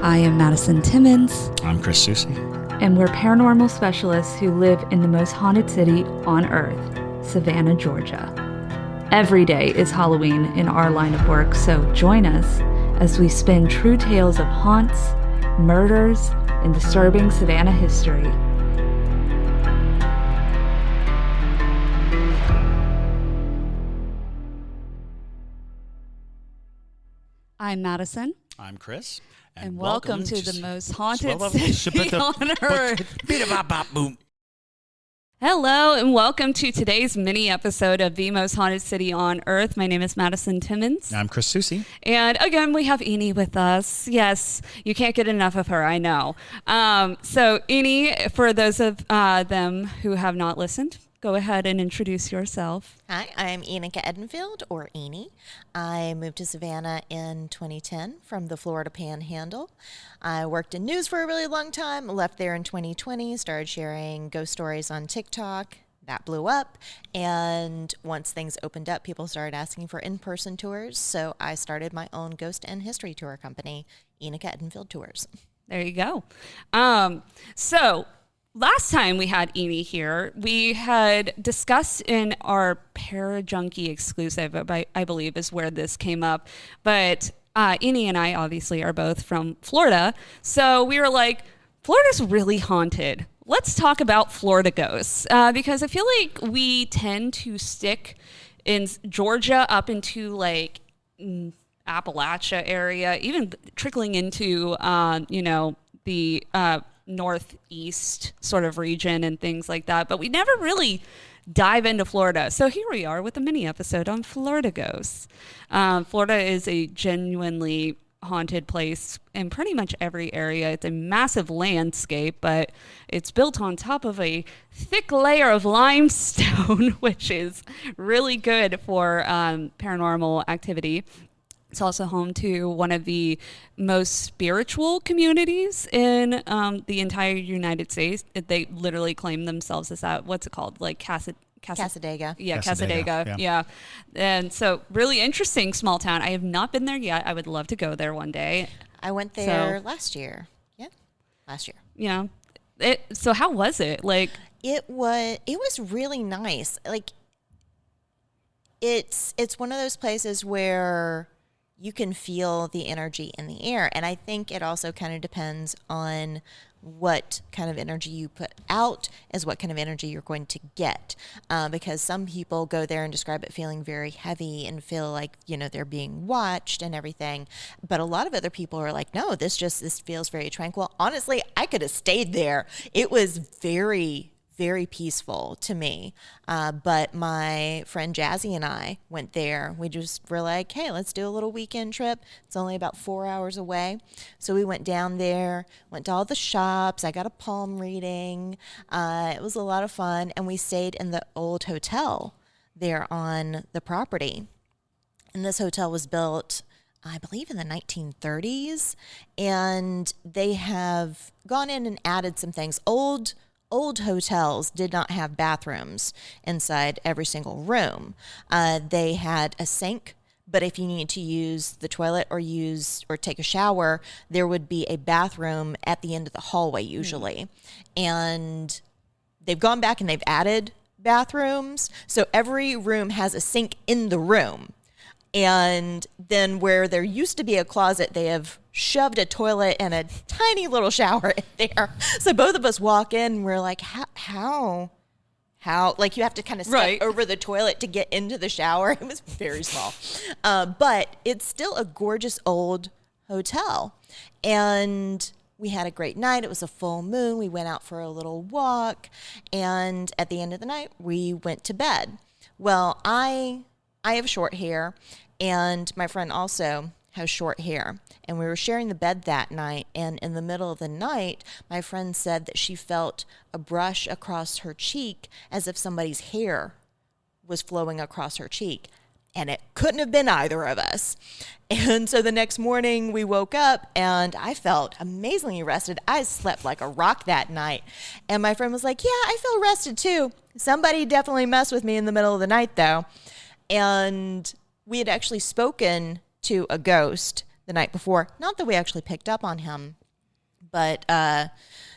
I am Madison Timmons. I'm Chris Soucy. And we're paranormal specialists who live in the most haunted city on earth, Savannah, Georgia. Every day is Halloween in our line of work, so join us as we spin true tales of haunts, murders, and disturbing Savannah history. I'm Madison. I'm Chris. And welcome to the most haunted city on earth. Hello, and welcome to today's mini episode of the most haunted city on earth. My name is Madison Timmons. I'm Chris Soucy. And again, we have Eenie with us. Yes, you can't get enough of her, I know. So Eenie, for those of them who have not listened, go ahead and introduce yourself. Hi, I'm Enika Edenfield, or Eenie. I moved to Savannah in 2010 from the Florida Panhandle. I worked in news for a really long time, left there in 2020, started sharing ghost stories on TikTok. That blew up, and once things opened up, people started asking for in-person tours, so I started my own ghost and history tour company, Enika Edenfield Tours. There you go. Last time we had Eenie here, we had discussed in our Parajunkie exclusive, I believe is where this came up, but Eenie and I obviously are both from Florida, so we were like, Florida's really haunted. Let's talk about Florida ghosts, because I feel like we tend to stick in Georgia up into like Appalachia area, even trickling into, the northeast sort of region and things like that, but we never really dive into Florida. So here we are with a mini episode on Florida ghosts. Florida is a genuinely haunted place in pretty much every area. It's a massive landscape, but it's built on top of a thick layer of limestone, which is really good for paranormal activity. It's also home to one of the most spiritual communities in the entire United States. They literally claim themselves as that. What's it called? Like Cassadaga. Yeah, Cassadaga. Yeah. And so really interesting small town. I have not been there yet. I would love to go there one day. I went there last year. Yeah, last year. Yeah. So how was it? Like it was really nice. Like it's one of those places where you can feel the energy in the air. And I think it also kind of depends on what kind of energy you put out as what kind of energy you're going to get. Because some people go there and describe it feeling very heavy and feel like, they're being watched and everything. But a lot of other people are like, no, this feels very tranquil. Honestly, I could have stayed there. It was very, very peaceful to me. But my friend Jazzy and I went there. We just were like, hey, let's do a little weekend trip. It's only about 4 hours away. So we went down there, went to all the shops. I got a palm reading. It was a lot of fun. And we stayed in the old hotel there on the property. And this hotel was built, I believe, in the 1930s. And they have gone in and added some things. Old hotels did not have bathrooms inside every single room. They had a sink, but if you needed to use the toilet or take a shower, there would be a bathroom at the end of the hallway usually. And they've gone back and they've added bathrooms. So every room has a sink in the room. And then where there used to be a closet, they have shoved a toilet and a tiny little shower in there. So both of us walk in and we're like, how? Like you have to kind of step over the toilet to get into the shower. It was very small. But it's still a gorgeous old hotel. And we had a great night. It was a full moon. We went out for a little walk. And at the end of the night, we went to bed. Well, I have short hair, and my friend also has short hair. And we were sharing the bed that night, and in the middle of the night, my friend said that she felt a brush across her cheek as if somebody's hair was flowing across her cheek. And it couldn't have been either of us. And so the next morning we woke up and I felt amazingly rested. I slept like a rock that night. And my friend was like, yeah, I feel rested too. Somebody definitely messed with me in the middle of the night though. And we had actually spoken to a ghost the night before. Not that we actually picked up on him, but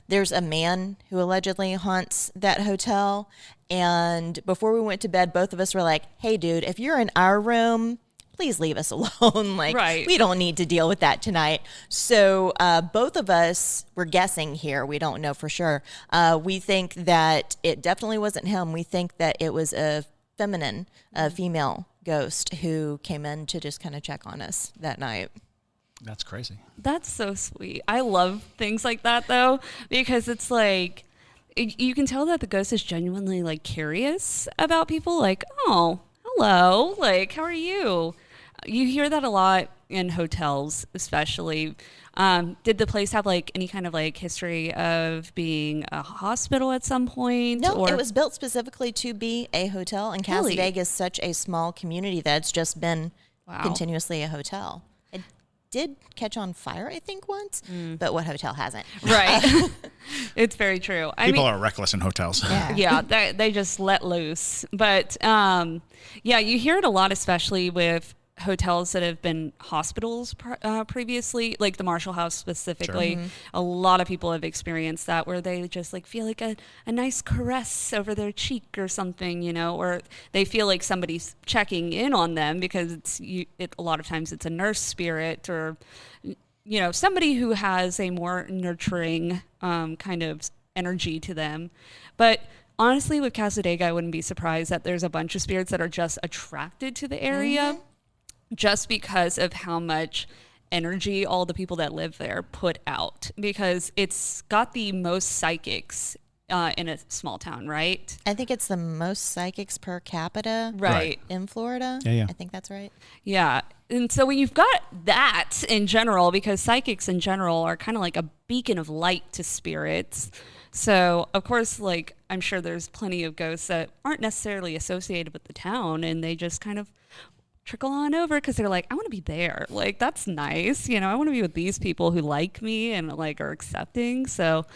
there's a man who allegedly haunts that hotel. And before we went to bed, both of us were like, hey, dude, if you're in our room, please leave us alone. Like, right. We don't need to deal with that tonight. So both of us were guessing here. We don't know for sure. We think that it definitely wasn't him. We think that it was a female ghost who came in to just kind of check on us that night. That's crazy. That's so sweet. I love things like that, though, because it's like, you can tell that the ghost is genuinely like curious about people. Like, oh, hello, like, how are you? You hear that a lot in hotels, especially. Did the place have like any kind of like history of being a hospital at some point? No, it was built specifically to be a hotel, and Really? Casadega is such a small community that it's just been continuously a hotel. It did catch on fire, I think, once, but what hotel hasn't? Right. It's very true. People are reckless in hotels. Yeah, they just let loose. But yeah, you hear it a lot, especially with hotels that have been hospitals previously, like the Marshall House specifically. Sure. A lot of people have experienced that, where they just like feel like a nice caress over their cheek or something, you know, or they feel like somebody's checking in on them, because a lot of times it's a nurse spirit, or you know, somebody who has a more nurturing kind of energy to them. But honestly, with Casadega, I wouldn't be surprised that there's a bunch of spirits that are just attracted to the area, just because of how much energy all the people that live there put out, because it's got the most psychics in a small town, right? I think it's the most psychics per capita Right. in Florida. Yeah. I think that's right. Yeah. And so when you've got that in general, because psychics in general are kind of like a beacon of light to spirits. So, of course, like, I'm sure there's plenty of ghosts that aren't necessarily associated with the town, and they just kind of trickle on over because they're like, I want to be there. Like, that's nice. You know, I want to be with these people who like me and like are accepting. So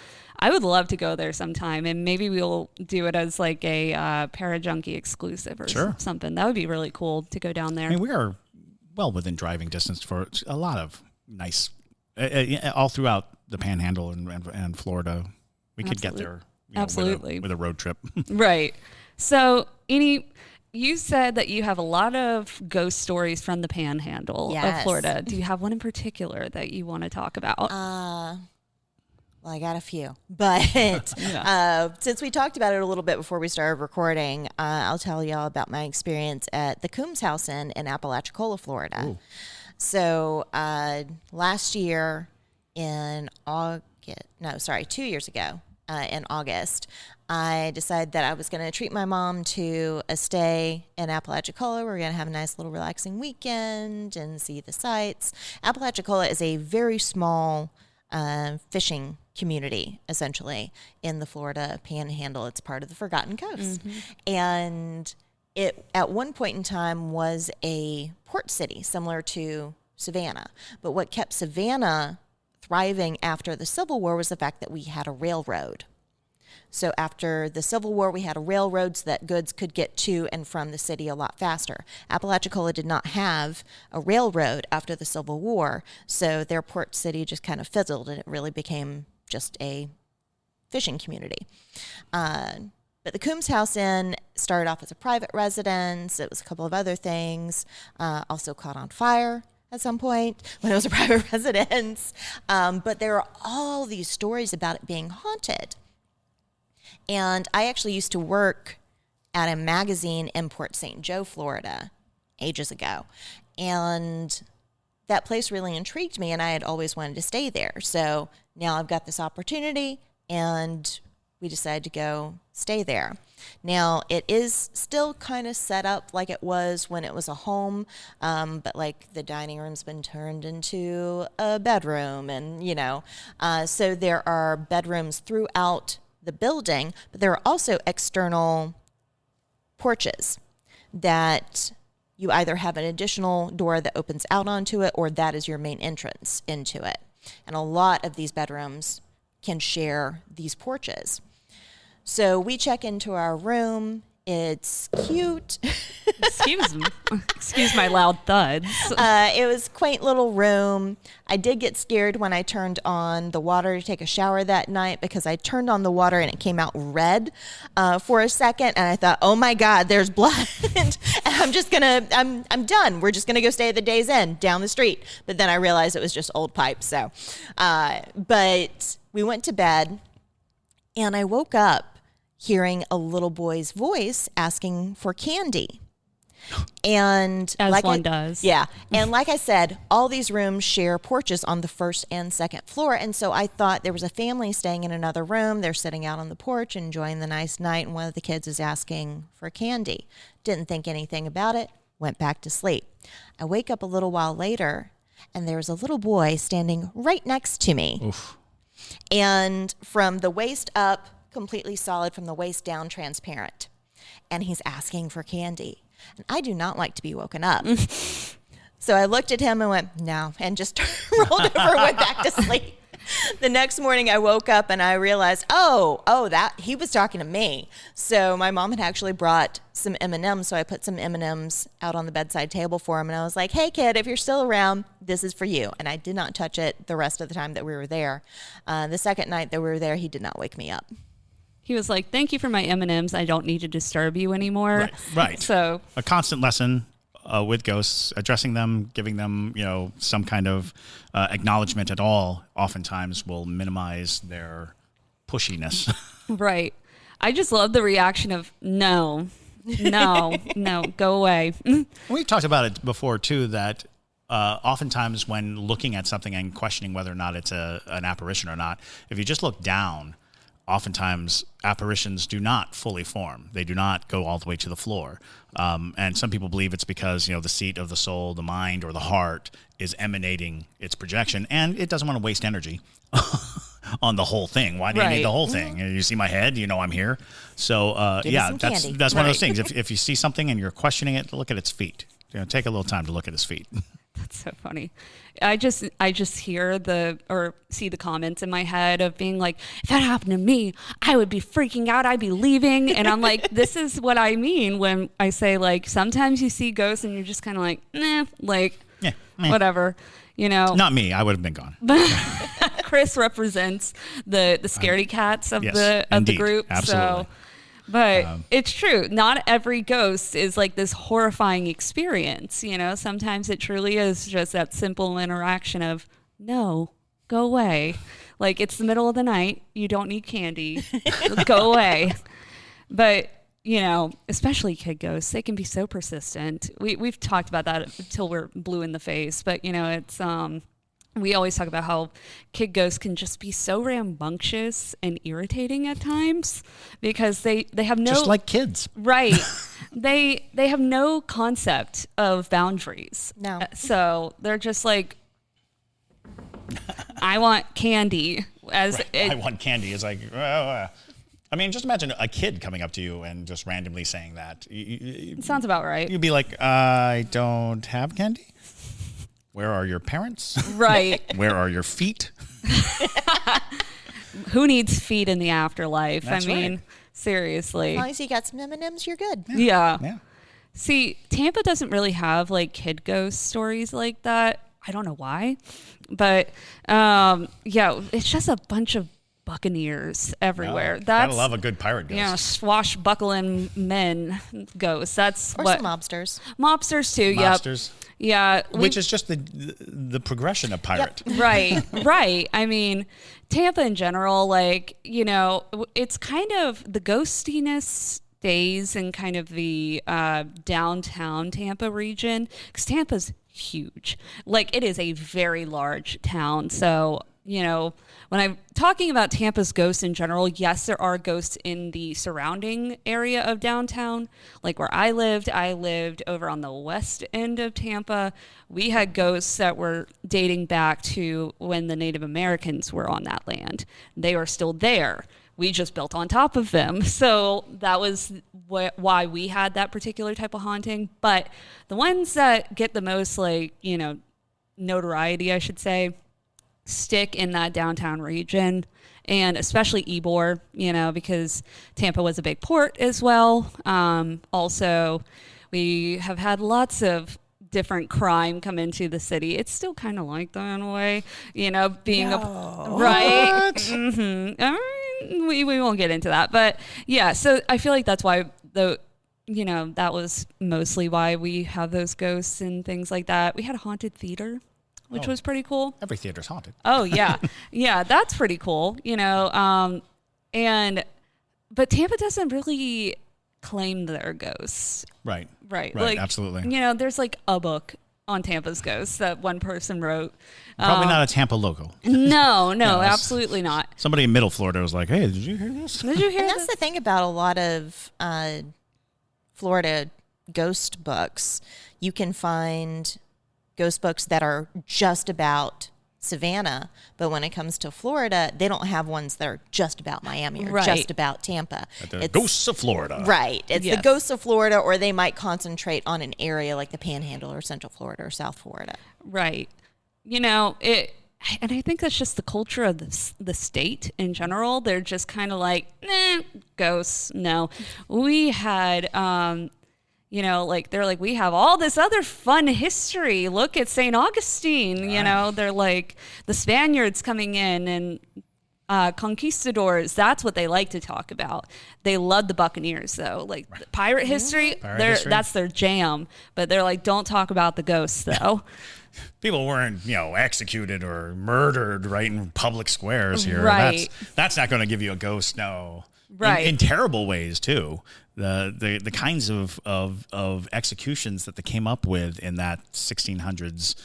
I would love to go there sometime, and maybe we'll do it as like a Parajunkie exclusive or something. That would be really cool to go down there. I mean, we are well within driving distance for a lot of nice, all throughout the Panhandle and Florida. We could get there with a road trip. Right. So, Eenie, you said that you have a lot of ghost stories from the Panhandle of Florida. Do you have one in particular that you want to talk about? Well, I got a few, but since we talked about it a little bit before we started recording, I'll tell y'all about my experience at the Coombs House in Apalachicola, Florida. Ooh. So last year in 2 years ago, in August, I decided that I was going to treat my mom to a stay in Apalachicola. We're going to have a nice little relaxing weekend and see the sights. Apalachicola is a very small fishing community, essentially, in the Florida Panhandle. It's part of the Forgotten Coast. And it, at one point in time, was a port city similar to Savannah. But what kept Savannah thriving after the Civil War was the fact that we had a railroad. So after the Civil War, we had a railroad so that goods could get to and from the city a lot faster. Apalachicola did not have a railroad after the Civil War, so their port city just kind of fizzled, and it really became just a fishing community. But the Coombs House Inn started off as a private residence. It was a couple of other things. Also caught on fire at some point when it was a private residence. But there are all these stories about it being haunted. And I actually used to work at a magazine in Port St. Joe, Florida, ages ago. And that place really intrigued me, and I had always wanted to stay there. So now I've got this opportunity, and we decided to go stay there. Now, it is still kind of set up like it was when it was a home, but like the dining room's been turned into a bedroom, and, you know, so there are bedrooms throughout the building, but there are also external porches that you either have an additional door that opens out onto it, or that is your main entrance into it. And a lot of these bedrooms can share these porches. So we check into our room. It's cute. Excuse my loud thuds. It was a quaint little room. I did get scared when I turned on the water to take a shower that night because I turned on the water and it came out red for a second. And I thought, oh my God, there's blood. And I'm done. We're just going to go stay at the Days Inn down the street. But then I realized it was just old pipes. So, but we went to bed and I woke up hearing a little boy's voice asking for candy. And as one does. Yeah. And like I said, all these rooms share porches on the first and second floor. And so I thought there was a family staying in another room. They're sitting out on the porch enjoying the nice night. And one of the kids is asking for candy. Didn't think anything about it. Went back to sleep. I wake up a little while later and there's a little boy standing right next to me. Oof. And from the waist up, completely solid, from the waist down, transparent. And he's asking for candy. And I do not like to be woken up. So I looked at him and went, no, and just rolled over and went back to sleep. The next morning I woke up and I realized, that he was talking to me. So my mom had actually brought some M&Ms. So I put some M&Ms out on the bedside table for him. And I was like, hey kid, if you're still around, this is for you. And I did not touch it the rest of the time that we were there. The second night that we were there, he did not wake me up. He was like, thank you for my M&Ms. I don't need to disturb you anymore. Right. So a constant lesson with ghosts, addressing them, giving them, some kind of acknowledgement at all, oftentimes will minimize their pushiness. Right. I just love the reaction of no, go away. We've talked about it before too, that oftentimes when looking at something and questioning whether or not it's an apparition or not, if you just look down, oftentimes apparitions do not fully form. They do not go all the way to the floor. And some people believe it's because, the seat of the soul, the mind, or the heart is emanating its projection, and it doesn't want to waste energy on the whole thing. Why do you need the whole thing? You see my head, I'm here. So, that's one of those things. If you see something and you're questioning it, look at its feet. Take a little time to look at its feet. That's so funny. I just hear see the comments in my head of being like, if that happened to me, I would be freaking out. I'd be leaving. And I'm like, this is what I mean when I say, like, sometimes you see ghosts and you're just kind of like, whatever, Not me. I would have been gone. Chris represents the scaredy cats of the group. Absolutely. So. But it's true. Not every ghost is like this horrifying experience. Sometimes it truly is just that simple interaction of, no, go away. Like, it's the middle of the night. You don't need candy. Go away. But, especially kid ghosts, they can be so persistent. We've talked about that until we're blue in the face. But, it's... we always talk about how kid ghosts can just be so rambunctious and irritating at times because they have no... Just like kids. Right. They have no concept of boundaries. No. So they're just like, I want candy. I want candy. It's like... just imagine a kid coming up to you and just randomly saying that. It sounds about right. You'd be like, I don't have candy? Where are your parents? Right. Where are your feet? Who needs feet in the afterlife? That's right. Seriously. As long as you got some M&Ms, you're good. Yeah. See, Tampa doesn't really have like kid ghost stories like that. I don't know why. But it's just a bunch of buccaneers everywhere. No, gotta love a good pirate ghost. Swashbuckling men ghosts. That's or what some mobsters. Mobsters too. Mobsters. Yep. Yeah. Which is just the progression of pirate. Yep. Right. I mean, Tampa in general, like, it's kind of the ghostiness stays in kind of the downtown Tampa region because Tampa's huge. Like, it is a very large town. So, when I'm talking about Tampa's ghosts in general, yes, there are ghosts in the surrounding area of downtown. Like where I lived over on the west end of Tampa. We had ghosts that were dating back to when the Native Americans were on that land. They are still there. We just built on top of them. So that was why we had that particular type of haunting. But the ones that get the most, notoriety, I should say, stick in that downtown region, and especially Ybor, because Tampa was a big port as well. Also, we have had lots of different crime come into the city. It's still kind of like that in a way, being right. Mm-hmm. We won't get into that, but yeah. So I feel like that's why that was mostly why we have those ghosts and things like that. We had a haunted theater, which was pretty cool. Every theater's haunted. Oh yeah, yeah, that's pretty cool. But Tampa doesn't really claim their ghosts. Right. Right. Right. Absolutely. There's like a book on Tampa's ghosts that one person wrote. Probably not a Tampa local. No, absolutely not. Somebody in Middle Florida was like, "Hey, did you hear this?" Did you hear That's the thing about a lot of Florida ghost books. You can find ghost books that are just about Savannah, but when it comes to Florida, they don't have ones that are just about Miami or just about Tampa. The Ghosts of Florida. Right. It's the Ghosts of Florida, or they might concentrate on an area like the Panhandle or Central Florida or South Florida. Right. And I think that's just the culture of the state in general. They're just kind of like, ghosts. No. We had, they're like, we have all this other fun history. Look at St. Augustine. They're like the Spaniards coming in and conquistadors. That's what they like to talk about. They love the Buccaneers, though. Like pirate history, that's their jam. But they're like, don't talk about the ghosts, though. People weren't, executed or murdered right in public squares here. Right. That's not going to give you a ghost, no. Right. In terrible ways, too. The kinds of executions that they came up with in that 1600s,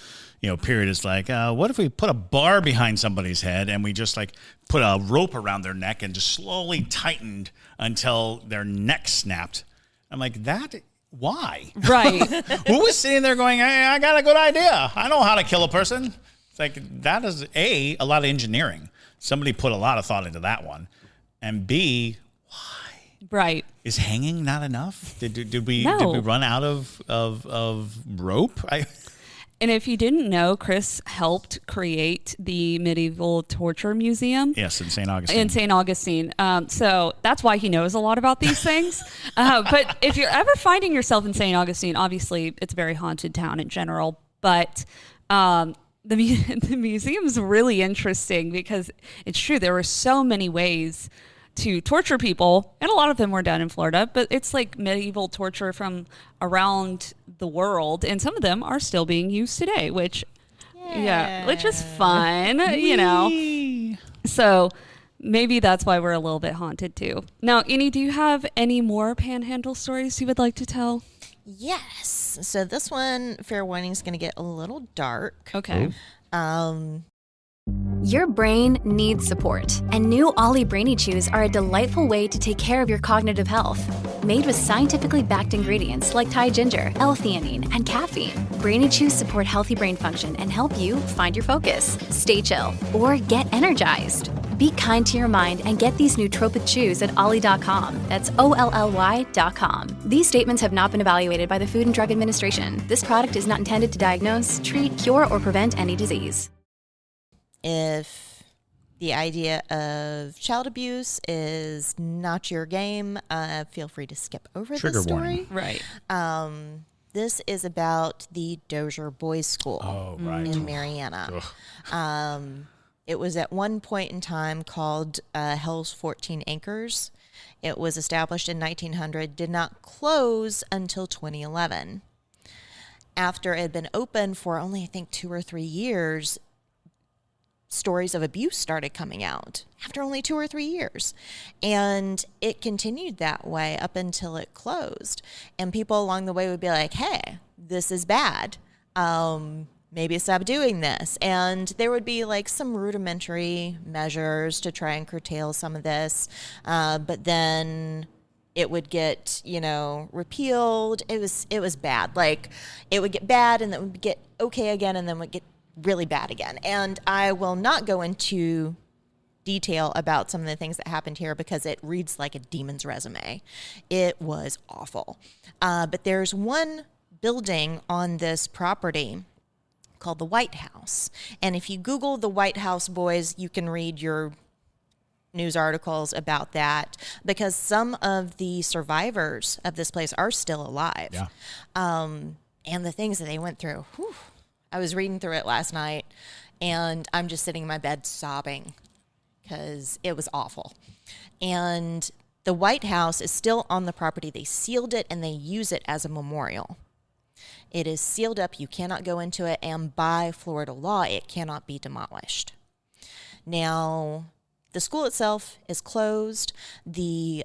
period is like, what if we put a bar behind somebody's head and we just like put a rope around their neck and just slowly tightened until their neck snapped? I'm like, why? Right. Who was sitting there going, hey, I got a good idea. I know how to kill a person. It's like, that is a lot of engineering. Somebody put a lot of thought into that one. And B, why? Right. Is hanging not enough? Did we run out of rope? And if you didn't know, Chris helped create the Medieval Torture Museum. Yes, in St. Augustine. So that's why he knows a lot about these things. But if you're ever finding yourself in St. Augustine, obviously it's a very haunted town in general. But the museum's really interesting because it's true. There were so many ways to torture people, and a lot of them were done in Florida, but it's like medieval torture from around the world, and some of them are still being used today, which is fun, So maybe that's why we're a little bit haunted too. Now, Eenie, do you have any more Panhandle stories you would like to tell? Yes. So this one, fair warning, is going to get a little dark. Okay. Your brain needs support, and new Ollie Brainy Chews are a delightful way to take care of your cognitive health. Made with scientifically backed ingredients like Thai ginger, L-theanine, and caffeine, Brainy Chews support healthy brain function and help you find your focus, stay chill, or get energized. Be kind to your mind and get these nootropic chews at ollie.com. That's OLLY.com. These statements have not been evaluated by the Food and Drug Administration. This product is not intended to diagnose, treat, cure, or prevent any disease. If the idea of child abuse is not your game, feel free to skip over Trigger the story. warning. Right. This is about the Dozier Boys School in Mariana. It was at one point in time called Hell's 14 Acres. It was established in 1900, did not close until 2011. After it had been open for only, I think, 2 or 3 years, stories of abuse started coming out after only 2 or 3 years. And it continued that way up until it closed. And people along the way would be like, hey, this is bad. Maybe stop doing this. And there would be like some rudimentary measures to try and curtail some of this. But then it would get, repealed. It was bad. Like it would get bad and then it would get okay again and then would get really bad again. And I will not go into detail about some of the things that happened here because it reads like a demon's resume. It was awful. But there's one building on this property called the White House. And if you Google the White House boys, you can read your news articles about that, because some of the survivors of this place are still alive. Yeah. And the things that they went through. Whew, I was reading through it last night, and I'm just sitting in my bed sobbing because it was awful. And the White House is still on the property. They sealed it, and they use it as a memorial. It is sealed up. You cannot go into it, and by Florida law, it cannot be demolished. Now, the school itself is closed. The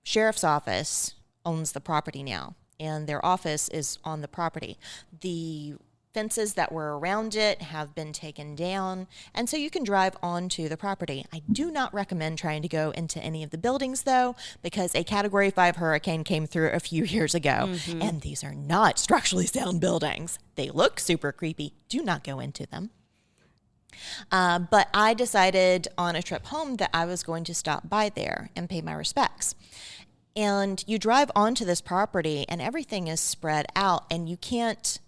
sheriff's office owns the property now, and their office is on the property. The fences that were around it have been taken down, and so you can drive onto the property. I do not recommend trying to go into any of the buildings, though, because a Category 5 hurricane came through a few years ago, and these are not structurally sound buildings. They look super creepy. Do not go into them. But I decided on a trip home that I was going to stop by there and pay my respects. And you drive onto this property, and everything is spread out, and you can't,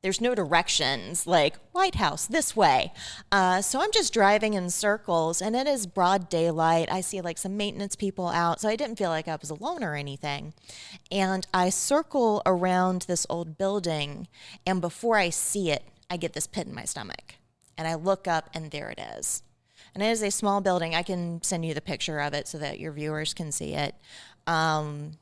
there's no directions like White House this way. So I'm just driving in circles, and it is broad daylight. I see like some maintenance people out, so I didn't feel like I was alone or anything. And I circle around this old building, and before I see it, I get this pit in my stomach. And I look up, and there it is. And it is a small building. I can send you the picture of it so that your viewers can see it. And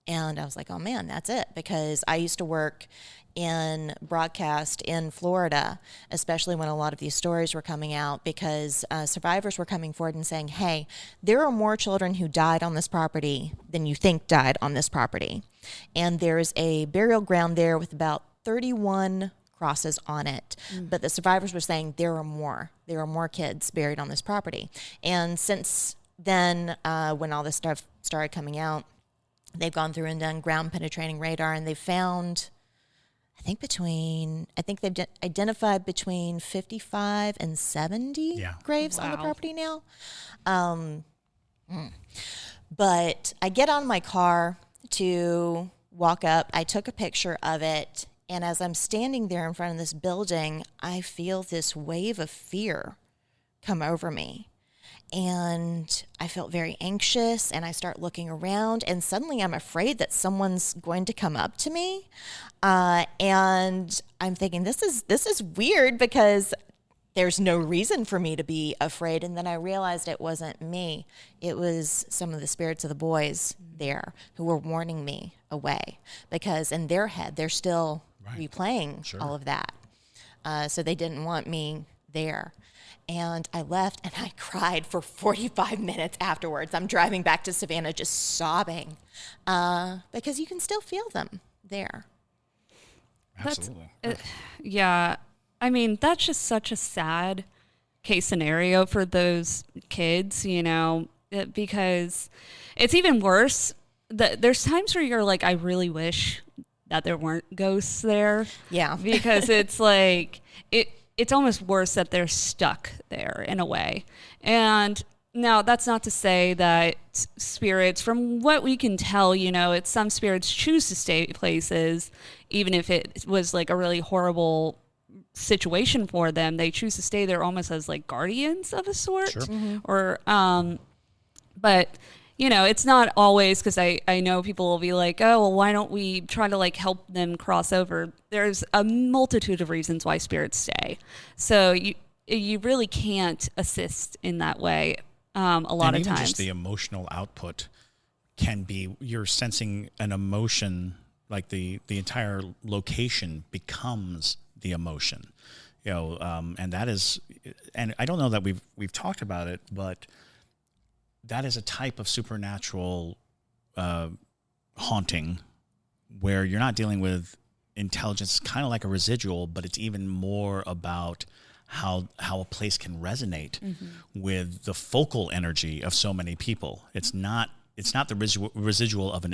I was like, oh, man, that's it. Because I used to work in broadcast in Florida, especially when a lot of these stories were coming out, because survivors were coming forward and saying, hey, there are more children who died on this property than you think died on this property. And there's a burial ground there with about 31 crosses on it. But the survivors were saying there are more kids buried on this property. And since then, when all this stuff started coming out, they've gone through and done ground penetrating radar, and they've found, I think they've identified between 55 and 70 graves on the property now. But I get on my car to walk up. I took a picture of it. And as I'm standing there in front of this building, I feel this wave of fear come over me. And I felt very anxious, and I start looking around, and suddenly I'm afraid that someone's going to come up to me. And I'm thinking, this is weird, because there's no reason for me to be afraid. And then I realized it wasn't me. It was some of the spirits of the boys there who were warning me away, because in their head, they're still replaying all of that. So they didn't want me there. And I left, and I cried for 45 minutes afterwards. I'm driving back to Savannah just sobbing, because you can still feel them there. Absolutely. Yeah. I mean, that's just such a sad case scenario for those kids, because it's even worse. There's times where you're like, I really wish that there weren't ghosts there. Yeah. Because it's like, it's almost worse that they're stuck there in a way. And now that's not to say that spirits, from what we can tell, it's some spirits choose to stay places, even if it was like a really horrible situation for them. They choose to stay there almost as like guardians of a sort. Sure. Or, but it's not always, because I know people will be like, oh, well, why don't we try to like help them cross over? There's a multitude of reasons why spirits stay. So you really can't assist in that way a lot of times. Just the emotional output can be, you're sensing an emotion, like the entire location becomes the emotion, and that is, and I don't know that we've talked about it, but that is a type of supernatural haunting where you're not dealing with intelligence, kind of like a residual, but it's even more about how a place can resonate with the focal energy of so many people. It's not the residual of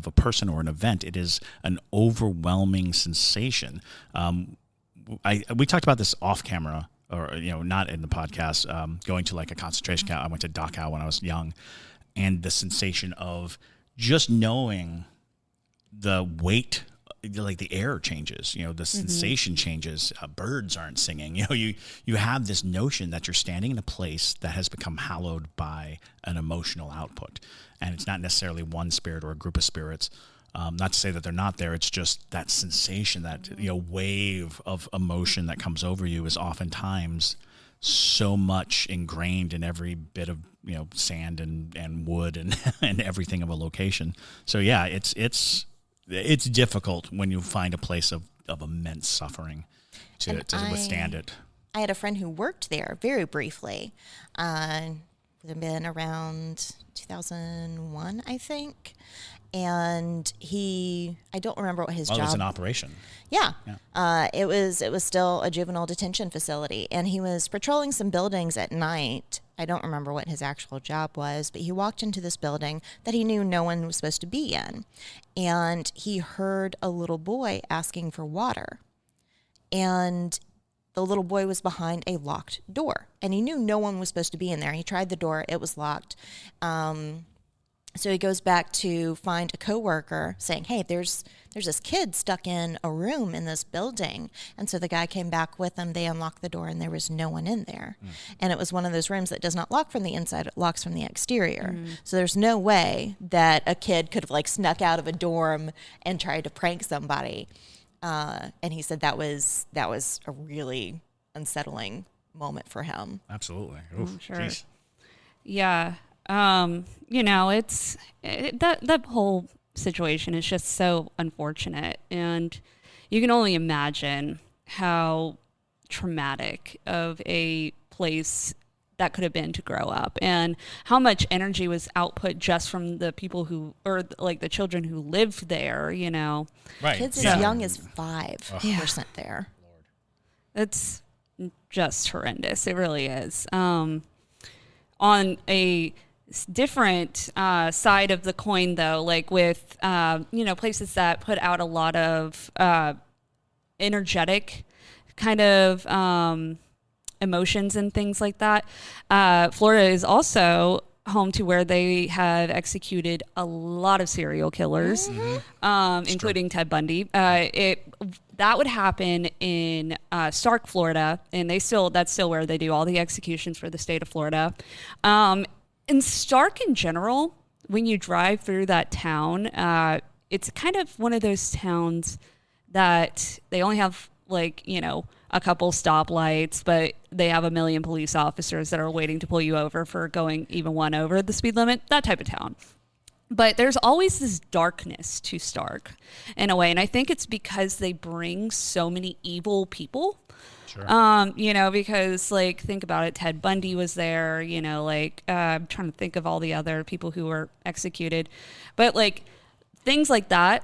a person or an event. It is an overwhelming sensation. We talked about this off camera, or not in the podcast. Going to like a concentration camp. I went to Dachau when I was young, and the sensation of just knowing the weight like the air changes, the sensation changes. Birds aren't singing. You have this notion that you're standing in a place that has become hallowed by an emotional output, and it's not necessarily one spirit or a group of spirits. Not to say that they're not there. It's just that sensation, that wave of emotion that comes over you is oftentimes so much ingrained in every bit of sand and wood and and everything of a location. So yeah, it's difficult when you find a place of immense suffering to withstand it. I had a friend who worked there very briefly. Would have been around 2001, I think. And I don't remember what his job. It was an operation. Yeah. It was still a juvenile detention facility, and he was patrolling some buildings at night. I don't remember what his actual job was, but he walked into this building that he knew no one was supposed to be in, and he heard a little boy asking for water, and the little boy was behind a locked door, and he knew no one was supposed to be in there. He tried the door; it was locked. So he goes back to find a coworker saying, hey, there's this kid stuck in a room in this building. And so the guy came back with them. They unlocked the door and there was no one in there. And it was one of those rooms that does not lock from the inside. It locks from the exterior. So there's no way that a kid could have snuck out of a dorm and tried to prank somebody. And he said that was a really unsettling moment for him. Absolutely. Oof, sure. Geez. Yeah. That whole situation is just so unfortunate, and you can only imagine how traumatic of a place that could have been to grow up, and how much energy was output just from the people the children who lived there, Right. Kids as young as 5 were sent there. It's just horrendous. It really is. On a different side of the coin, though, with places that put out a lot of energetic kind of emotions and things like that, Florida is also home to where they have executed a lot of serial killers, including Ted Bundy. That would happen in Stark, Florida, and that's still where they do all the executions for the state of Florida. In Stark in general, when you drive through that town, it's kind of one of those towns that they only have a couple stoplights, but they have a million police officers that are waiting to pull you over for going even one over the speed limit, that type of town. But there's always this darkness to Stark in a way, and I think it's because they bring so many evil people. Sure. Because think about it, Ted Bundy was there, I'm trying to think of all the other people who were executed, but things like that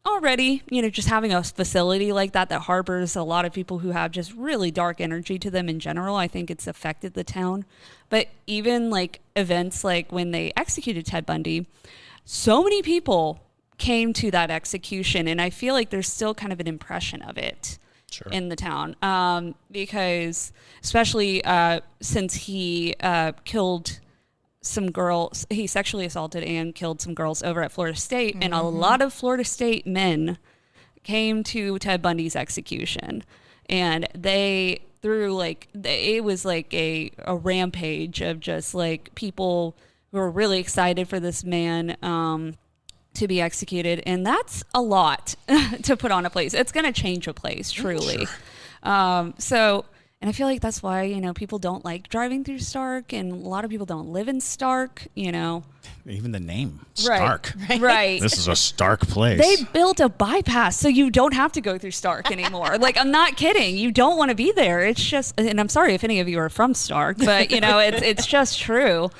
already, just having a facility like that harbors a lot of people who have just really dark energy to them in general, I think it's affected the town. But even events when they executed Ted Bundy, so many people came to that execution, and I feel like there's still kind of an impression of it. Sure. In the town, because especially since he killed some girls, he sexually assaulted and killed some girls over at Florida State, and a lot of Florida State men came to Ted Bundy's execution, and they it was a rampage of just people who were really excited for this man to be executed, and that's a lot to put on a place. It's going to change a place, truly. Sure. And I feel like that's why, people don't like driving through Stark, and a lot of people don't live in Stark, Even the name, Stark. Right. This is a Stark place. They built a bypass so you don't have to go through Stark anymore. I'm not kidding. You don't want to be there. It's just, and I'm sorry if any of you are from Stark, but, it's just true.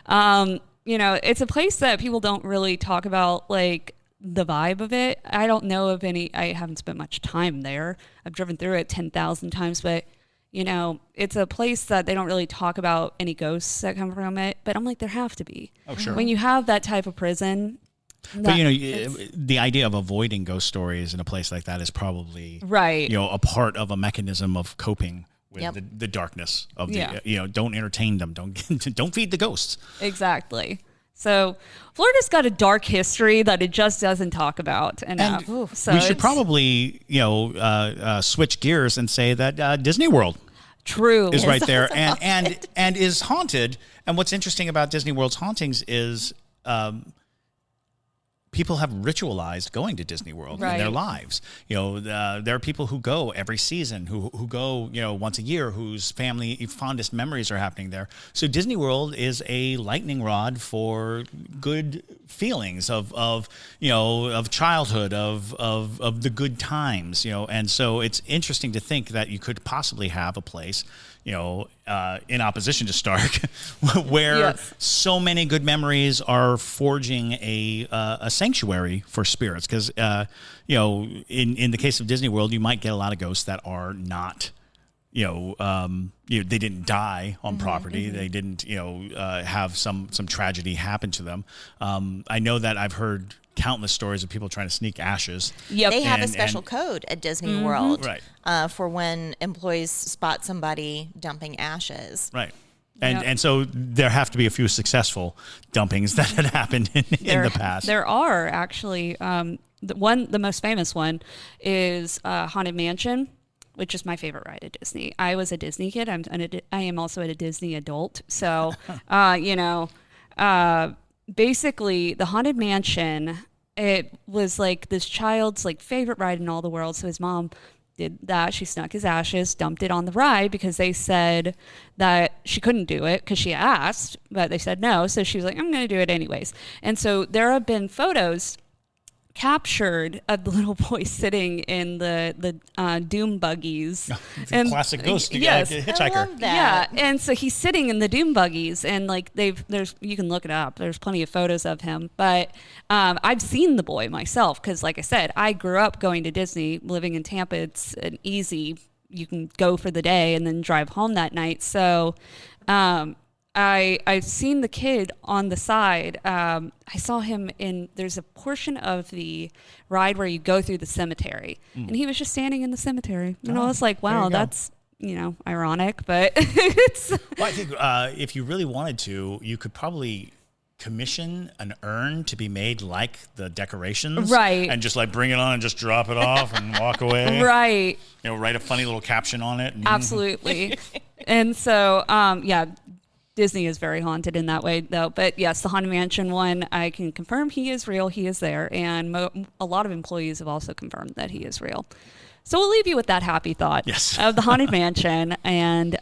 It's a place that people don't really talk about, the vibe of it. I don't know of any. I haven't spent much time there. I've driven through it 10,000 times, but it's a place that they don't really talk about any ghosts that come from it. But I'm there have to be. Oh, sure. When you have that type of prison. But the idea of avoiding ghost stories in a place like that is probably right. A part of a mechanism of coping with the darkness of the. Don't entertain them. Don't feed the ghosts. Exactly. So Florida's got a dark history that it just doesn't talk about enough. And So we should it's probably, switch gears and say that Disney World true. is right there and is haunted. And what's interesting about Disney World's hauntings is people have ritualized going to Disney World in their lives. There are people who go every season, who go, once a year, whose family fondest memories are happening there. So Disney World is a lightning rod for good feelings of childhood, of the good times, and so it's interesting to think that you could possibly have a place, in opposition to Stark, where so many good memories are forging a sanctuary for spirits. Because in the case of Disney World, you might get a lot of ghosts that are not, they didn't die on property. They didn't, have some tragedy happen to them. I know that I've heard countless stories of people trying to sneak ashes. Yep. They have a special code at Disney World for when employees spot somebody dumping ashes. Right. And so there have to be a few successful dumpings that had happened in the past. There are actually. The most famous one is Haunted Mansion, which is my favorite ride at Disney. I was a Disney kid. I am also a Disney adult. So, basically the Haunted Mansion, it was like this child's like favorite ride in all the world. So his mom did that. She snuck his ashes, dumped it on the ride because they said that she couldn't do it because she asked, but they said no. So she was like, I'm going to do it anyways. And so there have been photos captured of the little boy sitting in the doom buggies. And classic ghost hitchhiker. I love that. Yeah, and so he's sitting in the doom buggies, and like you can look it up. There's plenty of photos of him, but I've seen the boy myself because, like I said, I grew up going to Disney, living in Tampa. It's an easy. You can go for the day and then drive home that night. So. I've seen the kid on the side. I saw him there's a portion of the ride where you go through the cemetery, and he was just standing in the cemetery. And I was like, wow, that's, ironic, but it's... Well, I think if you really wanted to, you could probably commission an urn to be made like the decorations. Right. And just like bring it on and just drop it off and walk away. Right. Write a funny little caption on it. Absolutely. And so, Disney is very haunted in that way, though. But yes, the Haunted Mansion one, I can confirm he is real. He is there. And a lot of employees have also confirmed that he is real. So we'll leave you with that happy thought of the Haunted Mansion and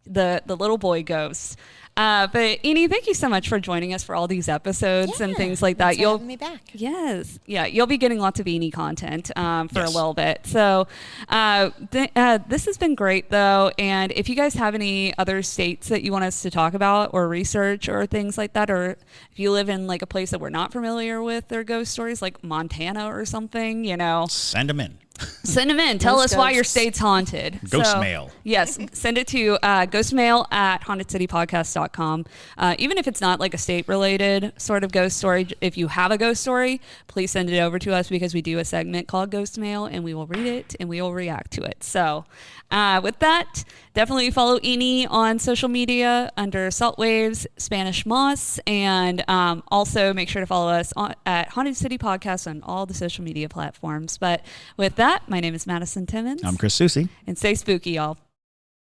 the little boy ghost. But Eenie, thank you so much for joining us for all these episodes and things like that. You'll have me back. Yes. Yeah. You'll be getting lots of Eenie content for a little bit. So this has been great, though. And if you guys have any other states that you want us to talk about or research or things like that, or if you live in like a place that we're not familiar with their ghost stories, like Montana or something, send them in. Send them in. Tell us why your state's haunted. Ghostmail. Yes. Send it to ghostmail@hauntedcitypodcast.com. Even if it's not like a state-related sort of ghost story, if you have a ghost story, please send it over to us because we do a segment called Ghost Mail, and we will read it and we will react to it. So with that, definitely follow Eenie on social media under Salt Waves, Spanish Moss, and also make sure to follow us at Haunted City Podcast on all the social media platforms. But with that, my name is Madison Timmons. I'm Chris Soucy. And stay spooky, y'all.